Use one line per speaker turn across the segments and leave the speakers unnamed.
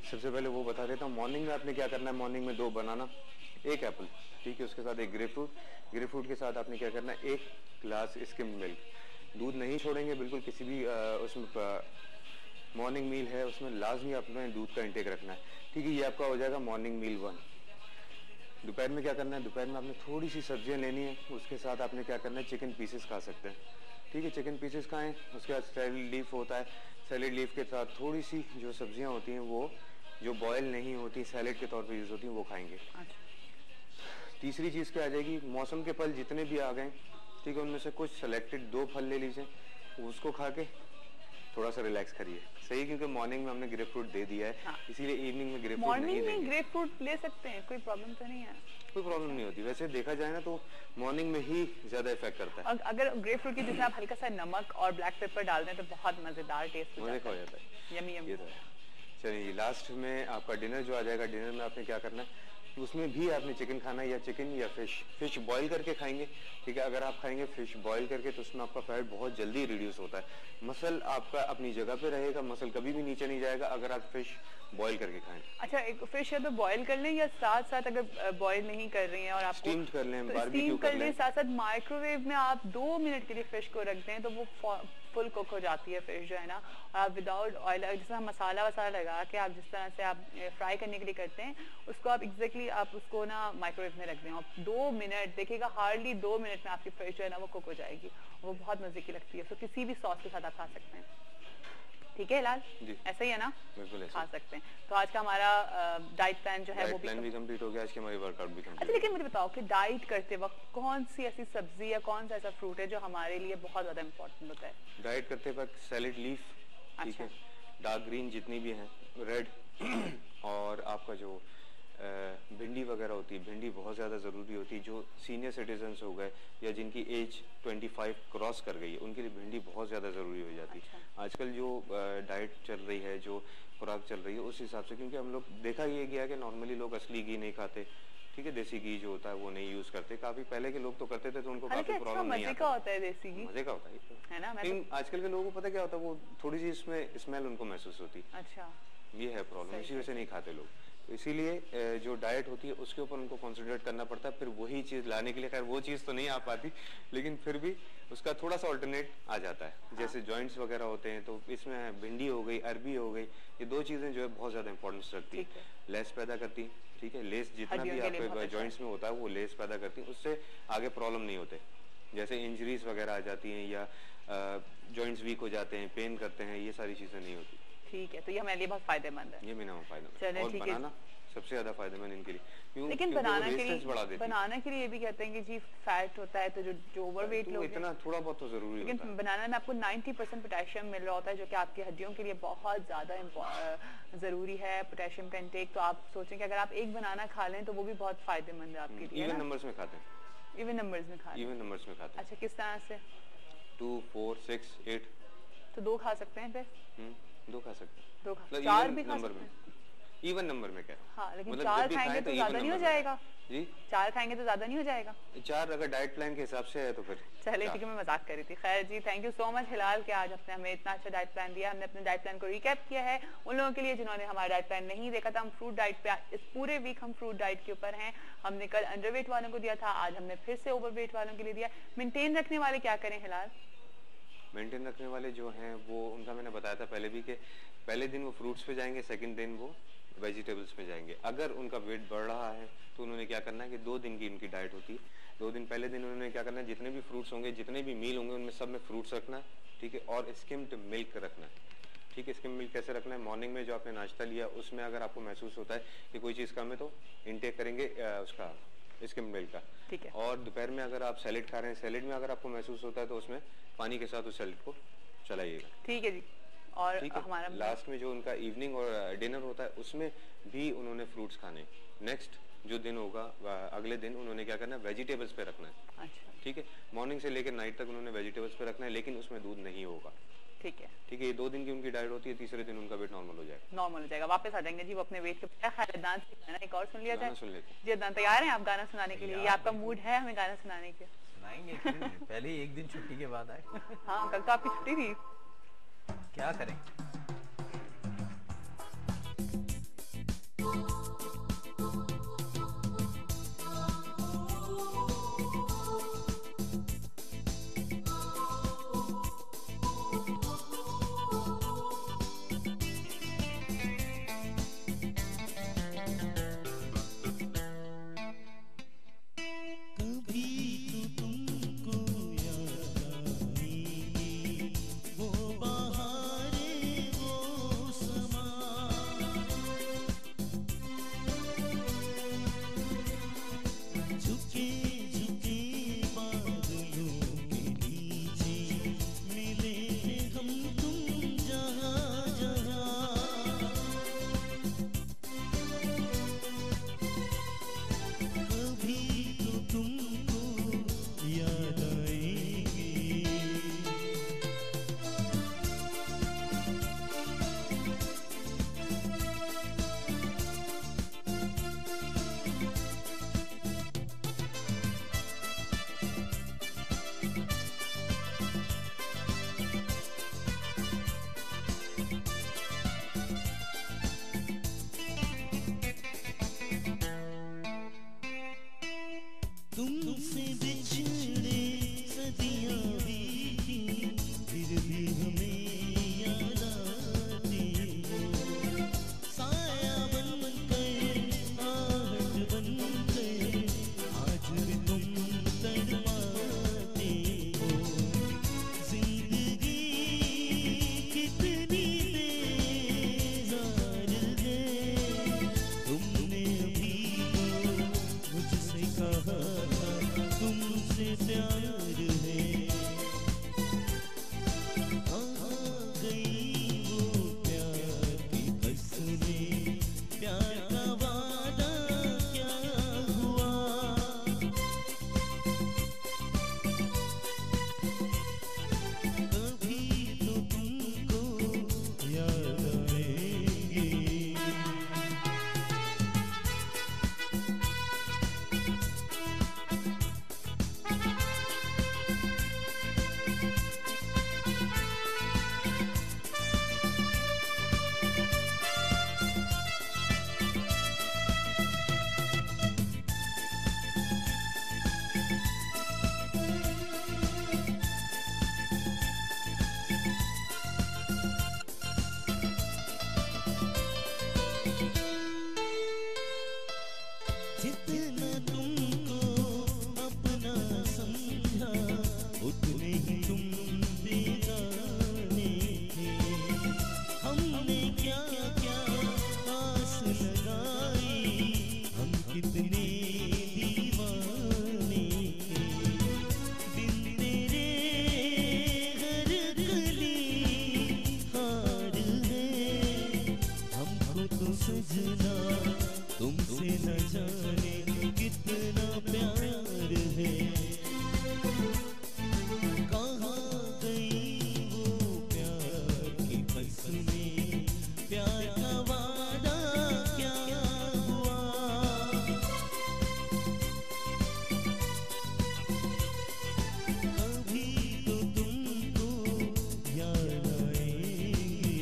सबसे पहले वो बता देता हूँ। मॉर्निंग में आपने क्या करना है, मॉर्निंग में 2 बनाना, 1 एप्पल, ठीक है, उसके साथ 1 ग्रेपफ्रूट के साथ आपने क्या करना है, 1 गिलास स्किम मिल्क। दूध नहीं छोड़ेंगे बिल्कुल किसी भी उसमें मॉर्निंग मील है उसमें लाजमी अपने दूध का इंटेक रखना है, ठीक है। ये आपका हो जाएगा मॉर्निंग मील 1। दोपहर में क्या करना है, दोपहर में आपने थोड़ी सी सब्जियां लेनी है, उसके साथ आपने क्या करना है, चिकन पीसेस खा सकते हैं, ठीक है, चिकन पीसेस खाएं। उसके बाद सैलेड लीफ होता है, सैलेड लीफ के साथ थोड़ी सी जो सब्जियां होती हैं वो जो बॉयल नहीं होती, सैलेड के तौर पे यूज़ होती हैं, वो खाएंगे। तीसरी चीज़ क्या आ जाएगी, मौसम के फल जितने भी आ गए, ठीक है, उनमें से कुछ सेलेक्टेड 2 फल ले लीजिए, उसको खा के थोड़ा सा रिलैक्स करिए, सही, क्योंकि मॉर्निंग में हमने ग्रेप फ्रूट दे दिया है। हाँ। इसीलिए इवनिंग में ग्रेप फ्रूट नहीं देंगे।
मॉर्निंग में ग्रेप फ्रूट ले सकते हैं, कोई प्रॉब्लम तो नहीं है?
कोई प्रॉब्लम नहीं होती, वैसे देखा जाए ना तो मॉर्निंग में ही ज्यादा इफेक्ट करता है।
अगर ग्रेप फ्रूट की जिसमें आप हल्का सा नमक और ब्लैक पेपर डाल दें तो बहुत मजेदार टेस्ट
हो जाता है।
Yummy yummy.
चलिए लास्ट में आपका डिनर जो आ जाएगा, डिनर में आपने क्या करना है, उसमें भी आपने चिकन खाना है, या चिकन या फिश बॉईल करके खाएंगे, ठीक है। अगर आप खाएंगे फिश बॉईल करके तो उसमें आपका फैट बहुत जल्दी रिड्यूस होता है, मसल आपका अपनी जगह पे रहेगा, मसल कभी भी नीचे नहीं जाएगा अगर आप फिश बॉईल करके खाएं।
अच्छा, एक फिश है तो बॉईल कर लें, या साथ साथ अगर बॉईल नहीं कर रही हैं और आपको
स्टीम्ड कर लें,
तो
बारबेक्यू
कर लें, साथ साथ माइक्रोवेव में आप 2 मिनट के लिए फिश को रख दें तो वो फुल कुक हो जाती है फिश जो है ना। और आप विदाउट ऑयल, जिस तरह मसाला वसाला लगा के आप जिस तरह से आप फ्राई करने के लिए करते हैं, उसको आप एग्जैक्टली आप उसको ना माइक्रोवेव में रख दें और 2 मिनट देखिएगा, हार्डली 2 मिनट में आपकी फिश जो है ना वो कुक हो जाएगी, वो बहुत मजे की लगती है। तो किसी भी सॉस के साथ आप खा सकते हैं, ठीक है हिलाल? ऐसा ही है ना?
बिल्कुल ऐसा
खा सकते हैं। तो आज का हमारा डाइट प्लान जो है वो
भी कंप्लीट हो गया, आज की हमारी वर्कआउट भी कंप्लीट।
अच्छा, लेकिन मुझे बताओ कि डाइट करते वक्त कौन सी ऐसी सब्जी या कौन सा ऐसा फ्रूट है जो हमारे लिए बहुत ज्यादा इम्पोर्टेंट होता है?
डाइट करते वक्त सैलेड लीफ, ठीक है, डार्क ग्रीन जितनी भी हैं, रेड और आपका जो भिंडी वगैरह होती है, भिंडी बहुत ज़्यादा ज़रूरी होती है। जो सीनियर सिटीजन्स हो गए या जिनकी एज 25 क्रॉस कर गई है, उनके लिए भिंडी बहुत ज़्यादा ज़रूरी हो जाती है। आजकल जो डाइट चल रही है, जो खुराक चल रही है, उस हिसाब से, क्योंकि हम लोग देखा ये गया कि नॉर्मली लोग असली घी नहीं खाते, ठीक है, देसी घी जो होता है वो नहीं यूज करते। काफी पहले के लोग तो करते थे तो उनको काफी प्रॉब्लम नहीं आता।
होता है देसी घी,
मजे का होता है ना। लेकिन आजकल के लोगों को पता क्या होता है, वो थोड़ी सी इसमें स्मेल उनको महसूस होती है।
अच्छा,
ये है प्रॉब्लम, इसी वजह से नहीं खाते लोग। तो इसीलिए जो डाइट होती है उसके ऊपर उनको कॉन्सेंट्रेट करना पड़ता है। फिर वही चीज़ लाने के लिए, खैर वो चीज़ तो नहीं आ पाती, लेकिन फिर भी उसका थोड़ा सा ऑल्टरनेट आ जाता है। जैसे जॉइंट्स वगैरह होते हैं तो इसमें भिंडी हो गई, अरबी हो गई, ये 2 चीज़ें जो है बहुत ज़्यादा इंपॉर्टेंस रखती है। लेस पैदा करती है, ठीक है, लेस जितना भी आपके जॉइंट्स में होता है वो लेस पैदा करती है, उससे आगे प्रॉब्लम नहीं होते। जैसे इंजरीज वगैरह आ जाती हैं या जॉइंट्स वीक हो जाते हैं, पेन करते हैं, ये सारी चीज़ें नहीं होती।
ठीक है, तो ये हमारे लिए बहुत फायदेमंद है।
ये मिनिमम फायदेमंद, और बनाना सबसे ज्यादा फायदेमंद इनके लिए।
लेकिन बनाना के लिए ये भी कहते हैं कि जी फैट होता है, तो जो ओवरवेट लोग
इतना थोड़ा बहुत तो जरूरी होता है।
लेकिन बनाना में आपको 90% पोटेशियम मिल रहा होता है, जो कि आपकी हड्डियों के लिए बहुत ज्यादा जरूरी है पोटेशियम का इंटेक। तो आप सोचें कि अगर आप एक बनाना खा लें तो वो भी बहुत फायदेमंद है आपके लिए।
इवन नंबर्स में खाते हैं,
इवन नंबर्स में खाते
हैं।
अच्छा, किस तरह से?
2, 4, 6, 8,
तो 2 खा सकते हैं फिर?
2 खा सकते हैं,
2 खा, 4 भी खा सकते हैं।
इवन नंबर में क्या?
हाँ, लेकिन मतलब 4 खाएंगे तो ज्यादा नहीं हो जाएगा
जी?
4 खाएंगे तो ज्यादा नहीं हो जाएगा?
4 अगर डाइट प्लान के हिसाब से है तो फिर
चलिए ठीक है, मैं मजाक कर रही थी। खैर जी, थैंक यू सो मच हिलाल कि आज आपने हमें इतना अच्छा डाइट प्लान दिया। हमने अपने डाइट प्लान को रिकैप किया है उन लोगों के लिए जिन्होंने हमारा डाइट प्लान नहीं देखा था। हम फ्रूट डाइट पे इस पूरे वीक हम फ्रूट डाइट के ऊपर हैं। हमने कल अंडरवेट वालों को दिया था, आज हमने फिर से ओवरवेट वालों के लिए दिया। मेंटेन रखने वाले क्या करें हिलाल?
मेंटेन रखने वाले जो हैं वो, उनका मैंने बताया था पहले भी कि पहले दिन वो फ्रूट्स पे जाएंगे, सेकंड दिन वो वेजिटेबल्स में जाएंगे। अगर उनका वेट बढ़ रहा है तो उन्होंने क्या करना है कि 2 दिन की उनकी डाइट होती है। 2 दिन, पहले दिन उन्होंने क्या करना है, जितने भी फ्रूट्स होंगे, जितने भी मील होंगे, उनमें सब में फ्रूट्स रखना है, ठीक है, और स्किम्ड मिल्क रखना है, ठीक है। स्किम्ड मिल्क कैसे रखना है? मॉर्निंग में जो आपने नाश्ता लिया उसमें अगर आपको महसूस होता है कि कोई चीज़ कम है तो इनटेक करेंगे उसका स्किम्ड मिल्क का,
ठीक है।
और दोपहर में अगर आप सैलेड खा रहे हैं, सैलेड में अगर आपको महसूस होता है तो उसमें पानी के साथ उस सैलेड को चलाइएगा,
ठीक है जी। और हमारा
लास्ट में जो उनका इवनिंग और डिनर होता है उसमें भी उन्होंने फ्रूट्स खाने। नेक्स्ट जो दिन होगा अगले दिन उन्होंने क्या करना है, वेजिटेबल्स पे रखना है।
अच्छा,
ठीक है, मॉर्निंग से लेकर नाइट तक उन्होंने वेजिटेबल्स पे रखना है, लेकिन उसमें दूध नहीं होगा।
ठीक है,
ठीक है, ये 2 दिन की उनकी डाइट होती है, तीसरे दिन उनका वेट नॉर्मल हो जाएगा।
नॉर्मल हो जाएगा, वापस आ जाएंगे जी वो अपने वेट पे। खालिदान से एक और सुन लिया जाए।
सुन लेते
जी अदनान, तैयार हैं आप गाना सुनाने के लिए? ये आपका मूड है हमें गाना सुनाने के?
सुनाएंगे, पहले एक दिन छुट्टी के बाद आए।
हाँ, कल तो आपकी छुट्टी थी।
क्या करें?
तो सजना तुमसे न जाने कितना प्यार है, कहाँ गई वो प्यार की फसलें, प्यार का वादा क्या हुआ। कभी तो तुमको याद आएगी।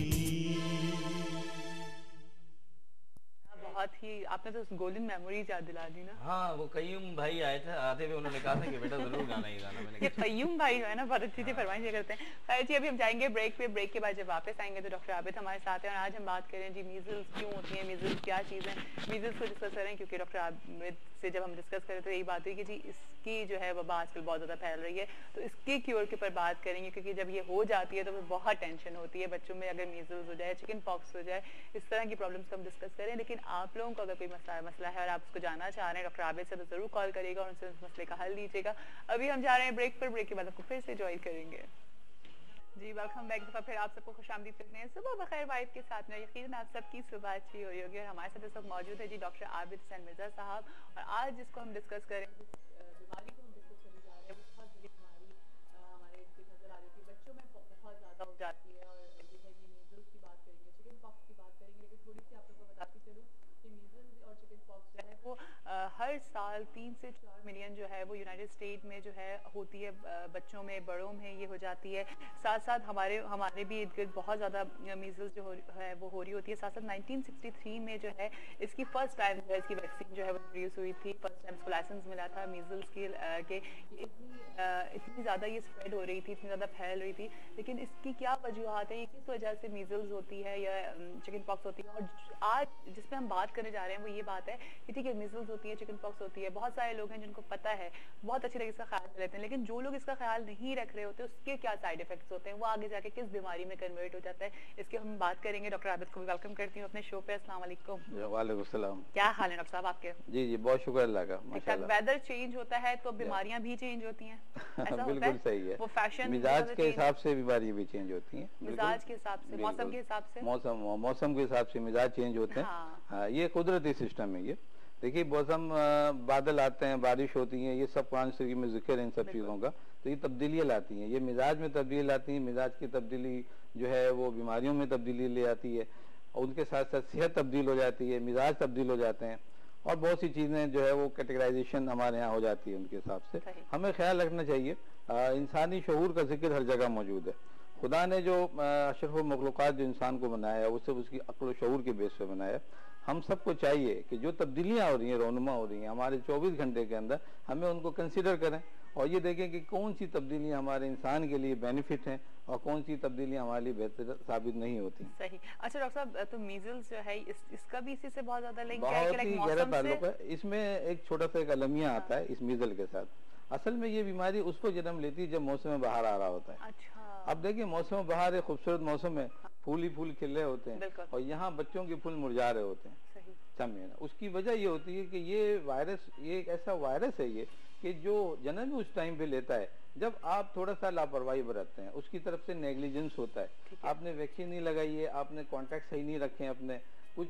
बहुत ही आपने तो गोल्डन मेमोरीज याद दिला दी ना।
हाँ, वो कयूम भाई आए थे, आते हुए उन्होंने कहा था कि बेटा जरूर गाना ही गाना। मैंने
ये कयूम भाई जो है ना बहुत अच्छी थी फरमाइश करते हैं। खैर जी अभी हम जाएंगे ब्रेक पे, ब्रेक के बाद जब वापस आएंगे तो डॉक्टर आबिद हमारे साथ हैं और आज हम बात करें जी मीजल्स क्यों होती हैं, मीजल्स क्या चीज़ है, मीजल्स को डिस्कस करें क्योंकि डॉक्टर आबिद से जब हम डिस्कस करें तो यही बात हुई कि जी इसकी जो है वबा आजकल बहुत ज़्यादा फैल रही है, तो इसके क्योर के ऊपर बात करेंगे क्योंकि जब ये हो जाती है तो फिर बहुत टेंशन होती है बच्चों में, अगर मीजल्स हो जाए, चिकन पॉक्स हो जाए, इस तरह की प्रॉब्लम्स को हम डिस्कस करें। लेकिन आप लोगों को अगर कोई मसला है और आप उसको जानना चाह रहे हैं डॉक्टर आबिद से तो जरूर कॉल करिएगा और उनसे उस मसले का हल लीजिएगा। अभी हम जा रहे हैं ब्रेक पर, ब्रेक के बाद आपको फिर से ज्वाइन करेंगे। जी वेलकम बैक, दफा फिर आप सबको खुशामदीद करते हैं सुबह बखैर वाइब के साथ में। यकीन आप सबकी सुबह अच्छी हुई होगी और हमारे साथ इस वक्त मौजूद है जी डॉक्टर आबिद हुसैन मिर्जा साहब। और आज जिसको हम डिस्कस करें, जिस बीमारी को हम डिस्कस करने जा रहे हैं, वो बहुत बड़ी बीमारी हमारे नजर आ रही थी, बच्चों में बहुत ज़्यादा हो जाती है और ये है कि मीजल्स की बात करेंगे, चिकन पॉक्स की बात करेंगे। लेकिन थोड़ी सी आप लोगों को बताती चलूँ कि मीजल्स और चिकन पॉक्स जो है वो हर साल 3 से 4 मिलियन जो है वो यूनाइटेड स्टेट में जो है होती है, बच्चों में, बड़ों में ये हो जाती है। साथ साथ हमारे भी इर्द गिर्द बहुत ज़्यादा मीजल्स जो है वो हो रही होती है। साथ साथ 1963 में जो है इसकी फर्स्ट टाइम जो है इसकी वैक्सीन जो है वो इंट्रोड्यूस हुई थी, फर्स्ट टाइम इसको लाइसेंस मिला था मीजल्स की के इतनी ज़्यादा ये स्प्रेड हो रही थी, इतनी ज़्यादा फैल रही थी। लेकिन इसकी क्या वजूहत है, ये किस वजह से मीजल्स होती है या चिकन पॉक्स होती है। और आज जिस पे हम बात करने जा रहे हैं वो ये बात है कि ठीक है मीजल्स होती है, चिकन पॉक्स होती है, बहुत सारे लोग हैं जिनको पता है, बहुत अच्छी तरह इसका ख्याल लेते हैं, लेकिन जो लोग इसका ख्याल नहीं रख रहे होते उसके क्या साइड इफेक्ट्स होते हैं, वो आगे जाके किस बीमारी में कन्वर्ट हो जाता है, इसके हम बात करेंगे। डॉक्टर आबिद को भी वेलकम करती हूँ अपने शो पे। अस्सलाम वालेकुम।
वालेकुम सलाम।
क्या हाल है डॉक्टर साहब आपके?
जी जी बहुत शुक्र अल्लाह का, माशाल्लाह।
वेदर चेंज होता है तो बीमारियां भी चेंज होती हैं, ऐसा होता
बिल्कुल
है?
सही है,
वो फैशन
मिजाज के हिसाब से बीमारी भी चेंज होती है,
मिजाज के हिसाब से, मौसम के हिसाब से,
मौसम के हिसाब से मिजाज चेंज होते हैं। हाँ, ये कुदरती सिस्टम है। ये देखिए मौसम, बादल आते हैं, बारिश होती है, ये सब कुरान शरीफ में जिक्र है इन सब चीज़ों का, तो ये तब्दीलियाँ लाती हैं, ये मिजाज में तब्दीली लाती हैं। मिजाज की तब्दीली जो है वो बीमारियों में तब्दीली ले आती है और उनके साथ साथ सेहत तब्दील हो जाती है, मिजाज तब्दील हो जाते हैं और बहुत सी चीज़ें जो है वो कैटेगराइजेशन हमारे यहाँ हो जाती है उनके हिसाब से। हमें ख्याल रखना चाहिए, इंसानी शऊर का जिक्र हर जगह मौजूद है। खुदा ने जो अशरफ मखलूक़ात जो इंसान को बनाया है वो सिर्फ उसकी अक्ल और शऊर के बेस पे बनाया है। हम सबको चाहिए कि जो तब्दीलियाँ हो रही हैं, रोनुमा हो रही हैं हमारे 24 घंटे के अंदर, हमें उनको कंसिडर करें और ये देखें कि कौन सी तब्दीलियाँ हमारे इंसान के लिए बेनिफिट हैं और कौन सी तब्दीलियाँ हमारे लिए बेहतर साबित नहीं होती।
सही। अच्छा डॉक्टर साहब, तो मीजल्स जो है इसका भी इसी से बहुत ज्यादा लिंक है,
बहुत ही गहरा ताल्लुक है। इसमें एक छोटा सा एक अलमिया आता है इस मीजल के साथ। असल में ये बीमारी उसको जन्म लेती है जब मौसम बहार आ रहा होता है।
अच्छा। अब
देखिए मौसम बहार एक खूबसूरत मौसम है, फूल ही फूल खिल रहे होते हैं और यहाँ बच्चों के फूल मुरझा रहे होते हैं। समझे ना? उसकी वजह ये होती है कि ये वायरस, ये एक ऐसा वायरस है ये कि जो जन्म उस टाइम पे लेता है जब आप थोड़ा सा लापरवाही बरतते हैं, उसकी तरफ से नेग्लिजेंस होता है। आपने वैक्सीन नहीं लगाई है, आपने कॉन्टैक्ट सही नहीं रखे हैं अपने,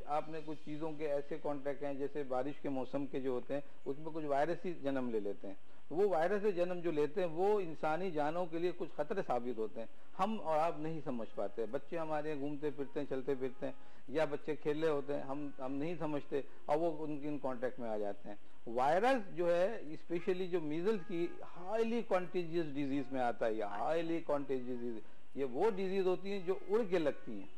आपने कुछ चीज़ों के ऐसे कॉन्टैक्ट हैं जैसे बारिश के मौसम के जो होते हैं उसमें कुछ वायरस ही जन्म ले लेते हैं। वो वायरस से जन्म जो लेते हैं वो इंसानी जानों के लिए कुछ खतरे साबित होते हैं। हम और आप नहीं समझ पाते। बच्चे हमारे घूमते फिरते हैं, चलते फिरते हैं या बच्चे खेल रहे होते हैं, हम नहीं समझते और वो उनके कॉन्टैक्ट में आ जाते हैं। वायरस जो है स्पेशली जो मीजल्स की हाईली कॉन्टेजियस डिजीज में आता है, हाईली कॉन्टेजियस डिजीज, ये वो डिजीज होती है जो उड़ के लगती है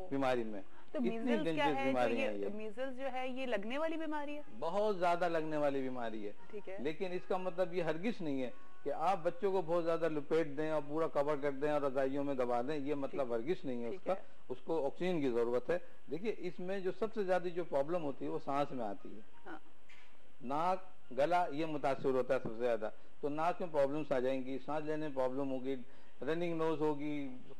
बीमारी में।
तो मीजल्स क्या है? मीजल्स जो है ये लगने वाली बीमारी है, बहुत
ज्यादा लगने वाली बीमारी है।
ठीक है।
लेकिन इसका मतलब ये हरगिज नहीं है कि आप बच्चों को बहुत ज्यादा लपेट दें और पूरा कवर कर दें और रजाइयों में दबा दें, ये मतलब हरगिज नहीं है उसका। उसको ऑक्सीजन की जरूरत है। देखिए इसमें जो सबसे ज्यादा जो प्रॉब्लम होती है वो सांस में आती है। हाँ। नाक, गला ये मुतासिर होता है सबसे ज्यादा। तो नाक में प्रॉब्लम्स आ जाएंगी, सांस लेने में प्रॉब्लम होगी, रनिंग नोज होगी,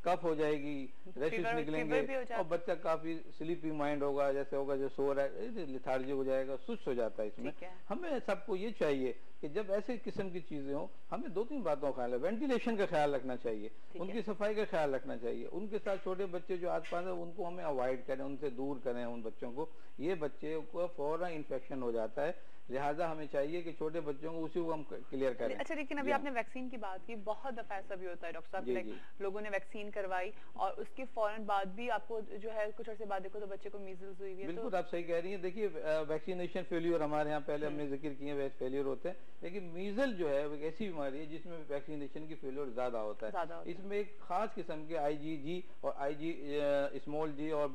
कफ हो जाएगी, रैशेस निकलेंगे और बच्चा काफी स्लीपी माइंड होगा, जैसे होगा जो सो रहा है, लिथार्जी हो जाएगा, सुस्त हो जाता है। इसमें हमें सबको ये चाहिए कि जब ऐसे किस्म की चीजें हो हमें 2-3 बातों का ख्याल है। वेंटिलेशन का ख्याल रखना चाहिए, उनकी सफाई का ख्याल रखना चाहिए, उनके साथ छोटे बच्चे जो आसपास है उनको हमें अवॉइड करें, उनसे दूर करें उन बच्चों को। ये बच्चे को फौरन इन्फेक्शन हो जाता है, लिहाजा हमें चाहिए कि छोटे बच्चों को उसी को हम क्लियर करें।
अच्छा, लेकिन अभी आपने वैक्सीन की बात की, बहुत दफा ऐसा भी होता है डॉक्टर साहब, लाइक लोगों ने वैक्सीन करवाई और उसके फौरन बाद भी आपको जो है कुछ अर्से बाद देखो तो बच्चे को मीजल्स हुई है।
बिल्कुल आप सही कह रही हैं। देखिए वैक्सीनेशन फेल्यूर हमारे यहाँ पहले हमने जिक्र किए फेल्यूर होते हैं, लेकिन मीजल जो है वो एक ऐसी बीमारी है जिसमें वैक्सीनेशन की फेल्यूर ज्यादा होता है। इसमें एक खास किस्म के IgG और स्मॉल जी और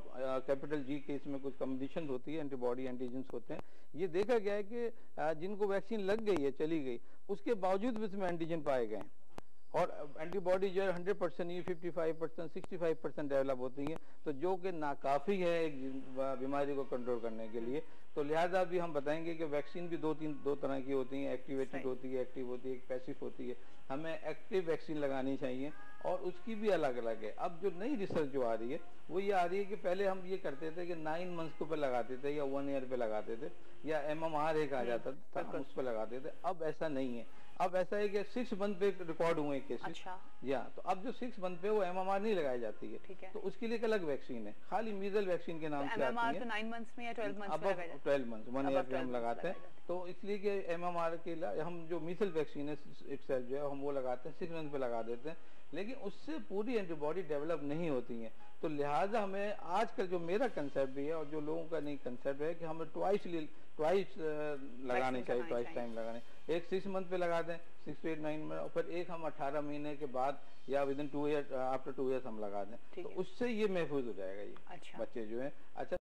कैपिटल G के इसमें कुछ कम्बिनेशन होती है, एंटीबॉडी एंटीजेंस होते हैं। ये देखा गया है कि जिनको वैक्सीन लग गई है, चली गई, उसके बावजूद भी इसमें एंटीजन पाए गए हैं और एंटीबॉडी जो है 100% ये 55% 65% डेवलप होती है, तो जो कि नाकाफी है एक बीमारी को कंट्रोल करने के लिए। तो लिहाजा भी हम बताएंगे कि वैक्सीन भी दो तरह की होती है, एक्टिवेटेड होती है, एक्टिव होती है, एक पैसिव होती है। हमें एक्टिव वैक्सीन लगानी चाहिए और उसकी भी अलग अलग है। अब जो नई रिसर्च जो आ रही है वो ये आ रही है कि पहले हम ये करते थे कि 9 मंथ्स के ऊपर लगाते थे या 1 ईयर पे लगाते थे या MMR एक आ जाता था, हम उस पर लगाते थे। अब ऐसा नहीं है, अब ऐसा है कि 6 मंथ पे रिकॉर्ड हुए केसेस।
अच्छा।
या तो अब जो 6 मंथ पे वो MMR नहीं लगाई जाती है, तो उसके लिए एक अलग वैक्सीन है, खाली मीजल वैक्सीन के नाम से आती है।
9 मंथ्स में या 12 मंथ्स में लगाया जाता है?
12 मंथ 1 ईयर पे हम लगाते हैं। तो इसलिए कि MMR के लिए हम जो मीजल वैक्सीन है इटसेल्फ जो है हम वो लगाते हैं, 6 मंथ पे लगा देते हैं, लेकिन उससे पूरी एंटीबॉडी डेवलप नहीं होती है। तो लिहाजा हमें आजकल जो मेरा कंसेप्ट भी है और जो लोगों का नहीं कंसेप्ट है कि हमें ट्वाइस लगाने चाहिए, ट्वाइस टाइम लगाने। एक 6 मंथ पे लगा दें, 6 to 8 9 में, और फिर एक हम 18 महीने के बाद या विदिन 2 ईयर आफ्टर 2 ईयर्स हम लगा दें, तो उससे ये महफूज हो जाएगा ये बच्चे जो है। अच्छा।